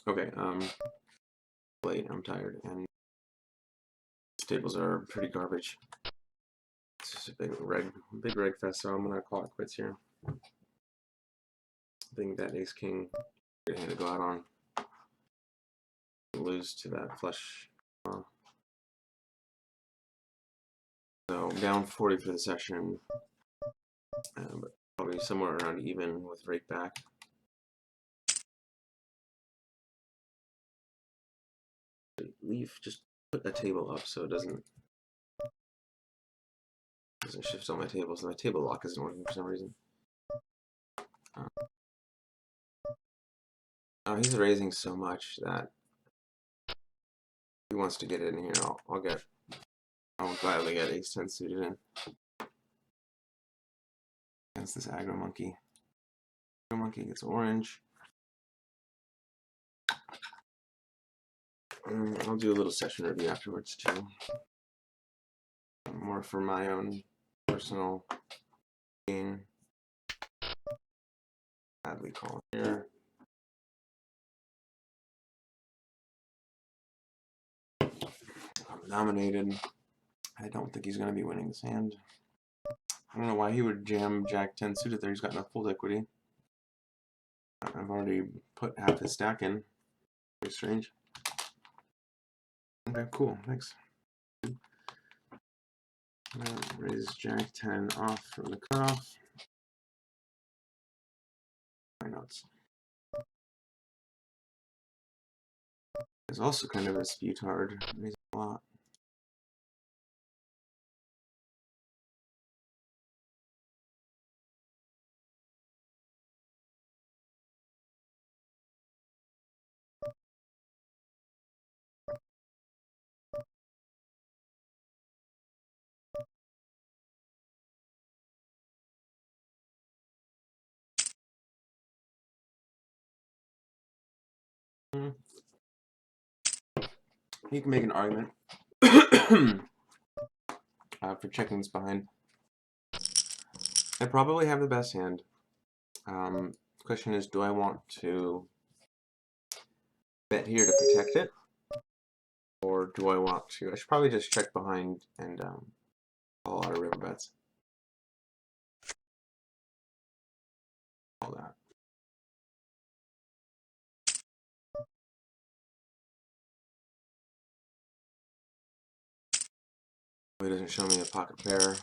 Okay, late, I'm tired, and tables are pretty garbage. It's just a big reg fest, so I'm gonna call it quits here. I think that ace king good hand to go out on. Lose to that flush. So down 40 for the session, but probably somewhere around even with rake back. Leave, just put a table up so it doesn't shift all my tables. So my table lock isn't working for some reason. He's raising so much that he wants to get in here. I'll gladly get ace 10 suited in against this aggro monkey. Aggro monkey gets orange. I'll do a little session review afterwards too. More for my own personal gain. Badly call here. I'm nominated. I don't think he's going to be winning this hand. I don't know why he would jam Jack 10 suited there. He's got enough fold equity. I've already put half his stack in. Very strange. Okay, cool. Thanks. Raise Jack 10 off from the cutoff. My notes. There's also kind of a Spewtime. Raising a lot. You can make an argument for checking this behind. I probably have the best hand. Question is, do I want to bet here to protect it? Or do I want to? I should probably just check behind and call a lot of river bets. All that. He doesn't show me a pocket pair.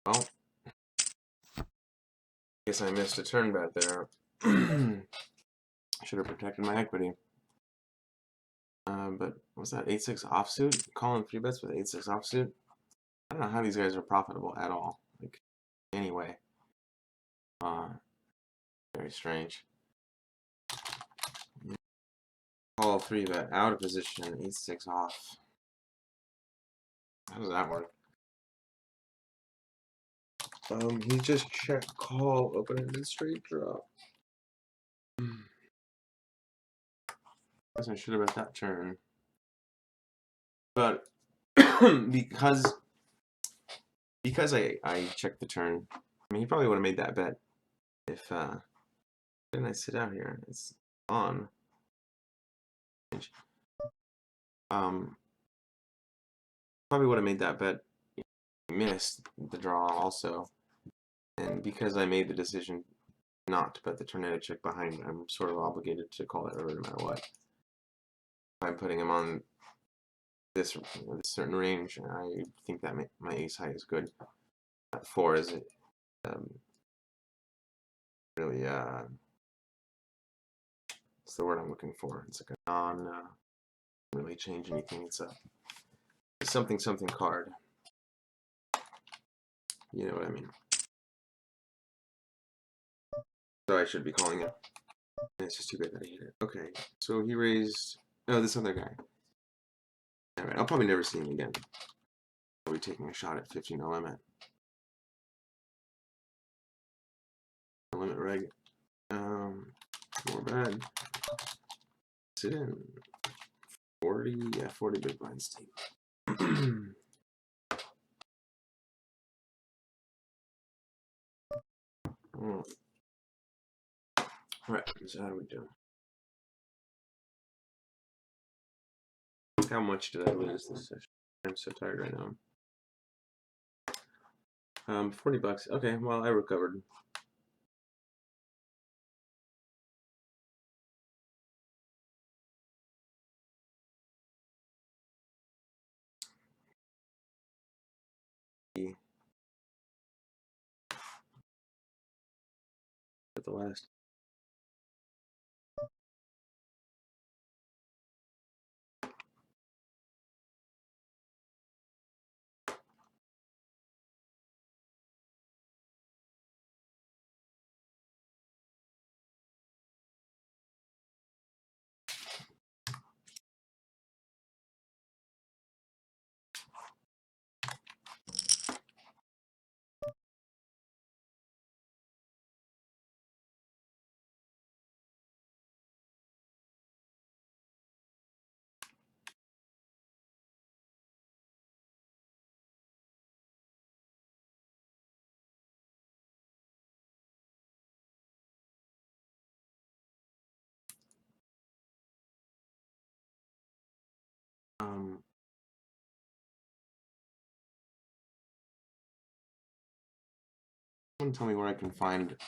Well, guess I missed a turn bet there. Should have protected my equity. But what's that? 8-6 offsuit? Calling 3 bets with 8-6 offsuit? I don't know how these guys are profitable at all. Like, anyway. Very strange. Call 3 bet out of position, 8-6 off. How does that work? He just check call, open ended straight drop. Guess I should have bet that turn. But because I checked the turn, I mean he probably would have made that bet if didn't I sit out here? It's on. Probably would have made that bet. Missed the draw also. And because I made the decision not to bet the tornado check behind, I'm sort of obligated to call that river no matter what. If I'm putting him on this certain range, I think that my ace high is good. That 4 is really what's the word I'm looking for? It's like a non really change anything. It's a something card. You know what I mean? So I should be calling it. And it's just too bad that I hit it. Okay, so he raised. Oh, this other guy. All right, I'll probably never see him again. I'll be taking a shot at 50 no limit. No limit reg. More bad. Sit in. 40, yeah, 40 big blinds deep. Alright, so how do we do? How much did I lose this session? I'm so tired right now. $40. Okay, well, I recovered. At the last. Someone tell me where I can find if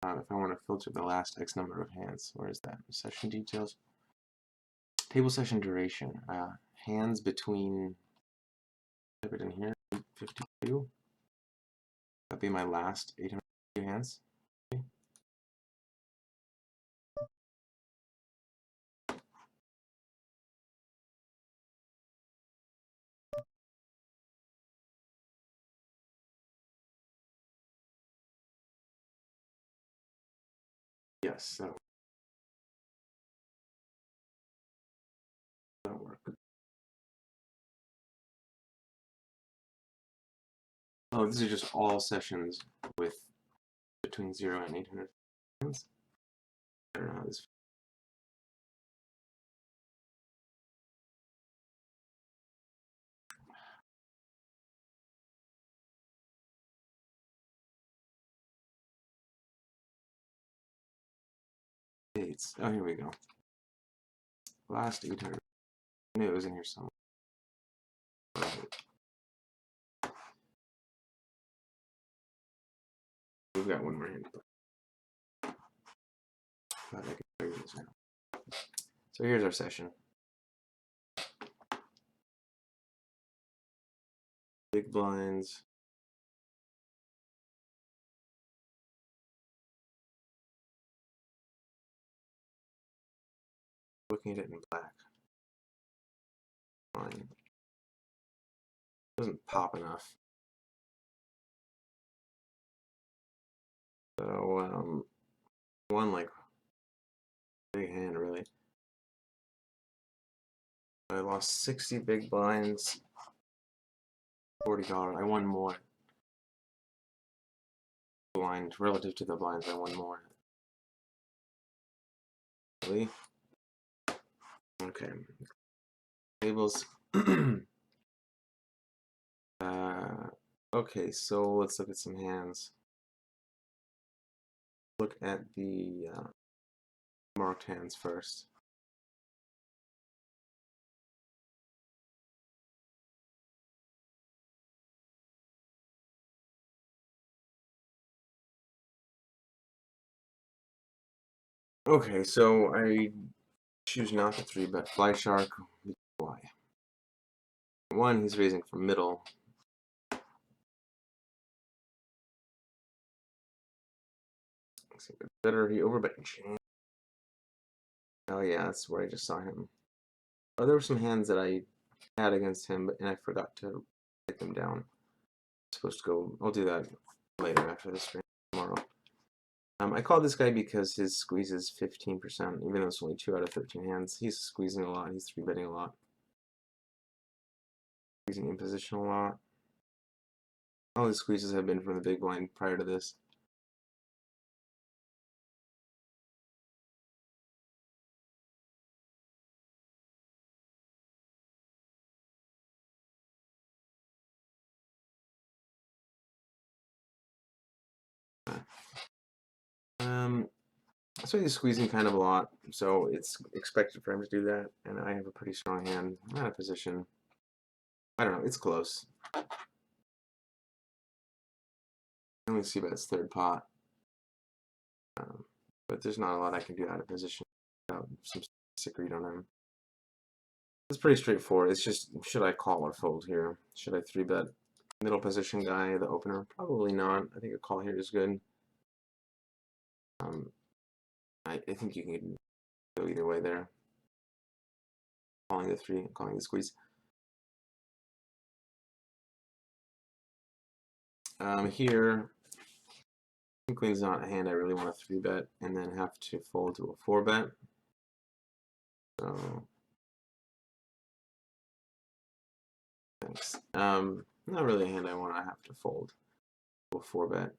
I want to filter the last X number of hands. Where is that? Session details. Table session duration. Hands between. Type it in here. 52. That'd be my last 800 hands. Yes, that'll work. Oh, these are just all sessions with between 0 and 800 hands. I don't know how this fits. Oh, here we go. Last 800. I knew it was in here somewhere. We've got one more hand. But I can show you this now. So here's our session. Big blinds. Looking at it in black. Fine. Doesn't pop enough. So one like big hand really. I lost 60 big blinds. $40. I won more. Blind relative to the blinds, I won more. Really? Okay. Tables. Okay, so let's look at some hands. Look at the marked hands first. Okay, so I choose not to 3-bet Fly Shark. Why? One, he's raising from middle. Better he overbet. Oh yeah, that's where I just saw him. Oh, there were some hands that I had against him, and I forgot to write them down. I'm supposed to go. I'll do that later after the stream tomorrow. I called this guy because his squeeze is 15%, even though it's only 2 out of 13 hands. He's squeezing a lot. He's 3-betting a lot. Squeezing in position a lot. All his squeezes have been from the big blind prior to this. So he's squeezing kind of a lot, so it's expected for him to do that, and I have a pretty strong hand. I'm out of position. I don't know, it's close. I only see about his third pot, but there's not a lot I can do out of position without some sick read on him. It's pretty straightforward. It's just, should I call or fold here? Should I 3-bet middle position guy, the opener? Probably not. I think a call here is good. I think you can go either way there. Calling the 3, calling the squeeze. Here, King Queen's not a hand I really want to 3-bet and then have to fold to a 4-bet. So, thanks. Not really a hand I want to have to fold to a 4-bet.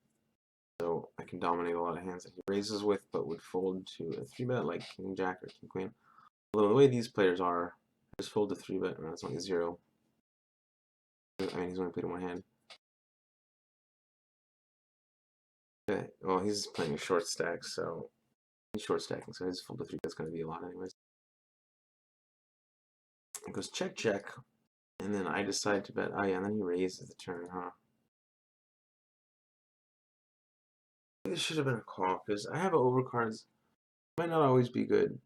So I can dominate a lot of hands that he raises with, but would fold to a 3-bet like King Jack or King Queen. Although the way these players are, just fold to 3-bet, it's only 0. I mean, he's only played in one hand. Okay, well, he's playing a short stack, so he's short stacking, so his fold to 3-bet's going to be a lot anyways. It goes check, check, and then I decide to bet. Oh yeah, and then he raises the turn, huh? This should have been a call, because I have overcards. Might not always be good.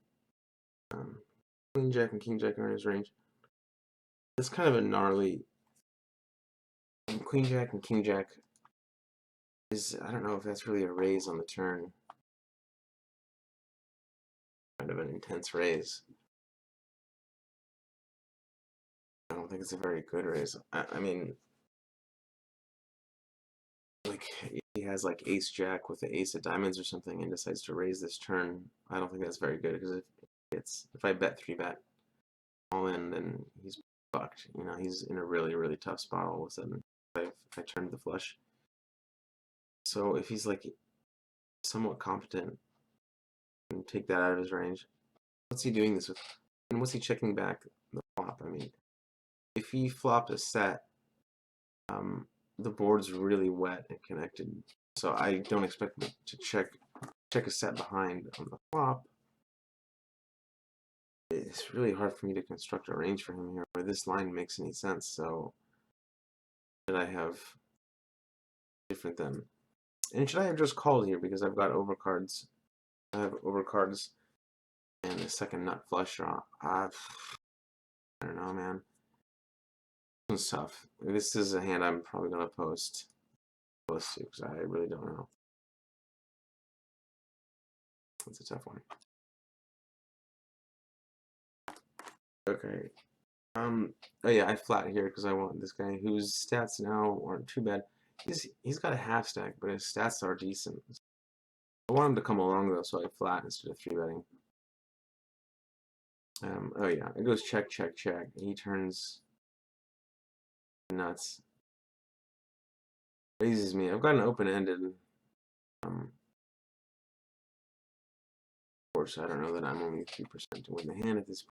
Queen Jack and King Jack are in his range. It's kind of a gnarly. Queen Jack and King Jack is, I don't know if that's really a raise on the turn. Kind of an intense raise. I don't think it's a very good raise. I mean, like, he has like Ace Jack with the Ace of Diamonds or something and decides to raise this turn. I don't think that's very good, because if I bet 3-bet all in, then he's fucked. You know, he's in a really, really tough spot all of a sudden if I turn the flush. So if he's like somewhat competent and take that out of his range, what's he doing this with? And what's he checking back the flop? I mean, if he flopped a set, the board's really wet and connected, so I don't expect him to check a set behind on the flop. It's really hard for me to construct a range for him here where this line makes any sense. So should I have different than, and should I have just called here because I've got overcards? I have overcards and a second nut flush draw. I don't know, man. It's tough. This is a hand I'm probably gonna post to because I really don't know. It's a tough one. Okay. Oh yeah, I flat here because I want this guy whose stats now aren't too bad. He's got a half stack, but his stats are decent. I want him to come along though, so I flat instead of 3-betting. Oh yeah, it goes check, check, check. He turns nuts. Raises me. I've got an open-ended. Of course, I don't know that I'm only 3% to win the hand at this point.